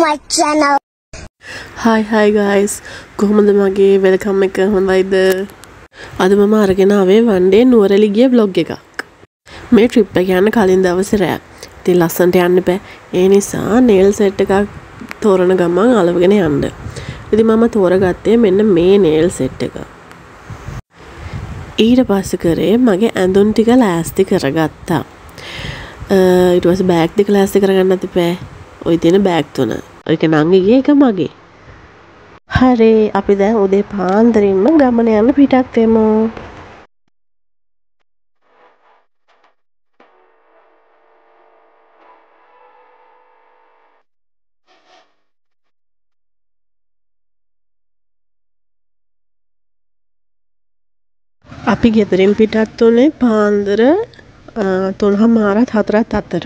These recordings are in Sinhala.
my channel. Hi guys. කොහොමද මගේ වෙල්කම් එක හොඳයිද? අද මම අරගෙන ආවේ one day නුවරඑළිය ගිය vlog එකක්. මේ trip එක යන කලින් දවසේ රෑ. ඉතින් ලස්සනට යන්න බෑ. ඒ නිසා nail set එකක් තෝරන ගමන් අලවගෙන යන්න. ඉතින් මම තෝරගත්තේ මෙන්න මේ nail set එක. ඊට පස්සේ කරේ මගේ ඇඳුම් ටික ලෑස්ති කරගත්තා. ඊට පස්සේ බෑග් දෙක ලෑස්ති කරගන්නත් එපා. ඔය තියෙන බෑග් තුන. ඒක නංගිගේ එක මගේ. හරි අපි දැන් උදේ පාන්දරින්ම ගමන යන්න පිටත් වෙමු. අපි ගෙදරින් පිටත් උනේ පාන්දර 3:00 අතර.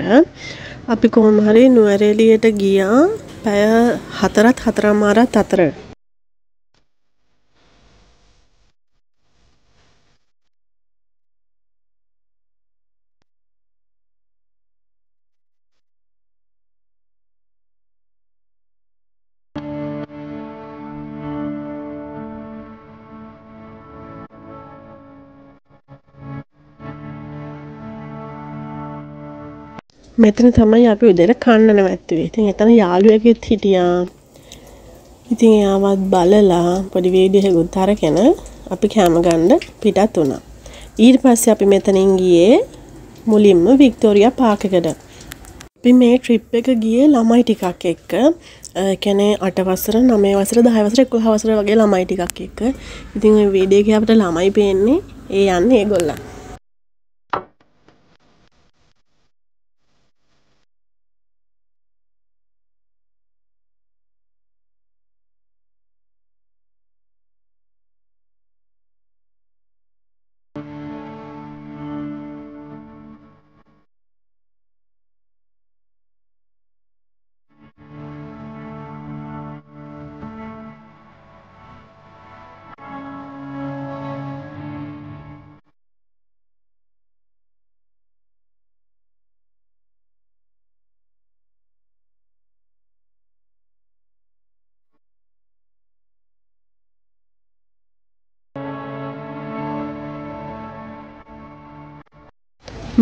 අපි කොහොම හරි නුවරඑළියට ගියා පැය 4:00 අතර. මෙතන තමයි අපි උදේට කන්න නැවැත්තුවේ. ඉතින් එතන යාළුවෙකුත් හිටියා. ඉතින් එයාවත් බලලා පොඩි වීඩියෝ එකකුත් අරගෙන අපි කැම ගන්න පිටත් වුණා. ඊට පස්සේ අපි මෙතනින් ගියේ මුලින්ම වික්ටෝරියා පාක් එකට. අපි මේ ට්‍රිප් එක ගියේ ළමයි ටිකක් එක්ක. ඒ කියන්නේ 8 වසර, 9 වසර, 10 වසර, 11 වසර වගේ ළමයි ටිකක් එක්ක. ඉතින් මේ වීඩියෝ එකේ අපිට ළමයි පේන්නේ. ඒ යන්නේ ඒගොල්ලන්.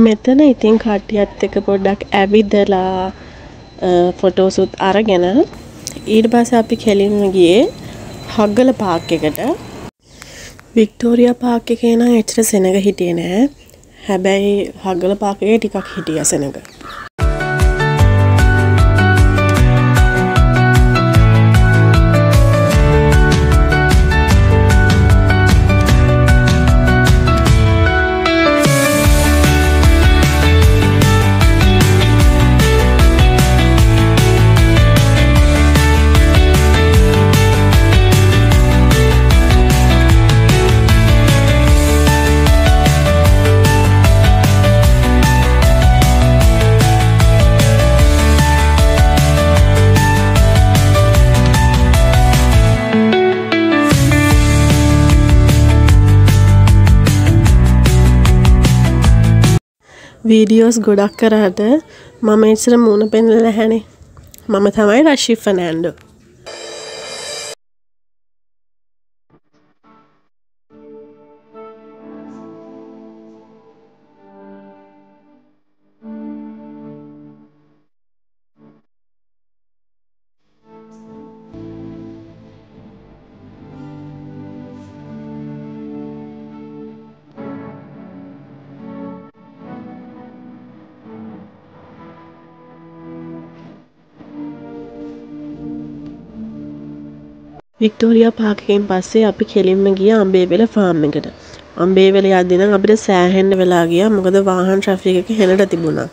මෙතන ඉතින් කට්ටියත් එක්ක පොඩ්ඩක් ඇවිදලා ෆොටෝසුත් අරගෙන ඊට පස්සේ අපි කෙලින්ම ගියේ හග්ගල පාක් එකට. වික්ටෝරියා පාක් එකේ නම් එච්චර සෙනග හිටියේ නෑ. හැබැයි හග්ගල පාක් එකේ ටිකක් හිටියා සෙනග. වීඩියෝස් ගොඩක් කරාට මම එච්චර මූණ පෙන්නලා නැහැනේ. මම තමයි රෂි ෆර්නෑන්ඩෝ. වික්ටෝරියා පාක් එකෙන් පස්සේ අපි කෙලින්ම ගියා අම්බේවල ෆාම් එකට. අම්බේවල යද්දී නම් අපිට සෑහෙන්න වෙලා ගියා. මොකද වාහන ට්‍රැෆික් එක හෙනට තිබුණා.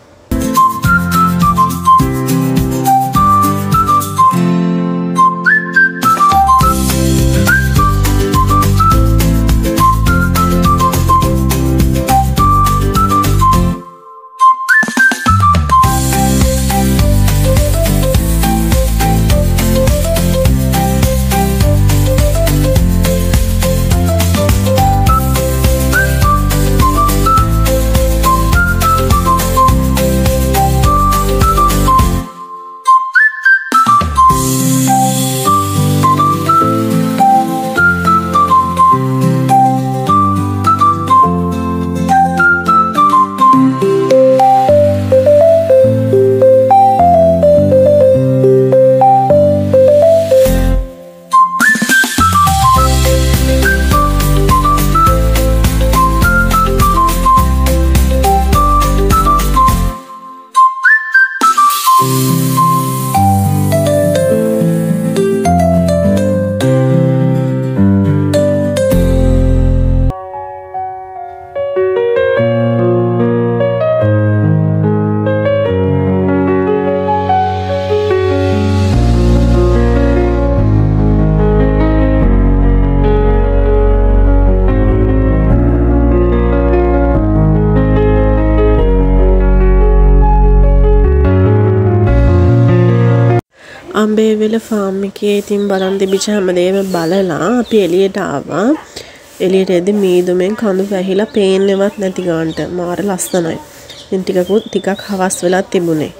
බේවිල ෆාම් එකේ ඉතින් බලන් තිබිච්ච හැමදේම බලලා අපි එළියට ආවා. එළියට එද්දි මීදුමෙන් කඳු වැහිලා පේන්නේවත් නැති ගානට මාර ලස්සනයි. ඉතින් ටිකක් හවස් වෙලා තිබුණේ.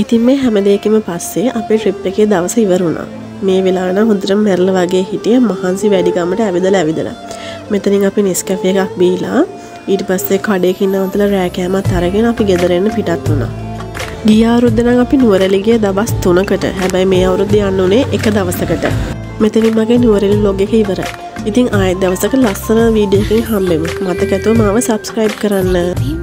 ඉතින් මේ හැම දෙයකම පස්සේ අපේ ට්‍රිප් එකේ දවස ඉවර වුණා. මේ වෙලාව නම් හොඳට මැරලා වගේ හිටියේ මහන්සි වැඩි ගමට ඇවිදලා. මෙතනින් අපි නෙස්කැෆේ එකක් බීලා ඊට පස්සේ කඩේකින් නවත්තලා රෑ කෑමත් අරගෙන අපි ගෙදර එන්න පිටත් වුණා. ගිය අවුරුද්ද නම් අපි නුවරඑළිය ගියේ දවස් 3කට. හැබැයි මේ අවුරුද්ද යන්න උනේ එක දවසකට. මෙතනින් මගේ නුවරඑළිය vlog එක ඉවරයි. ඉතින් ආයෙත් දවසක ලස්සන වීඩියෝ එකකින් හම්බෙමු. මතක ඇතුව මාව subscribe කරන්න.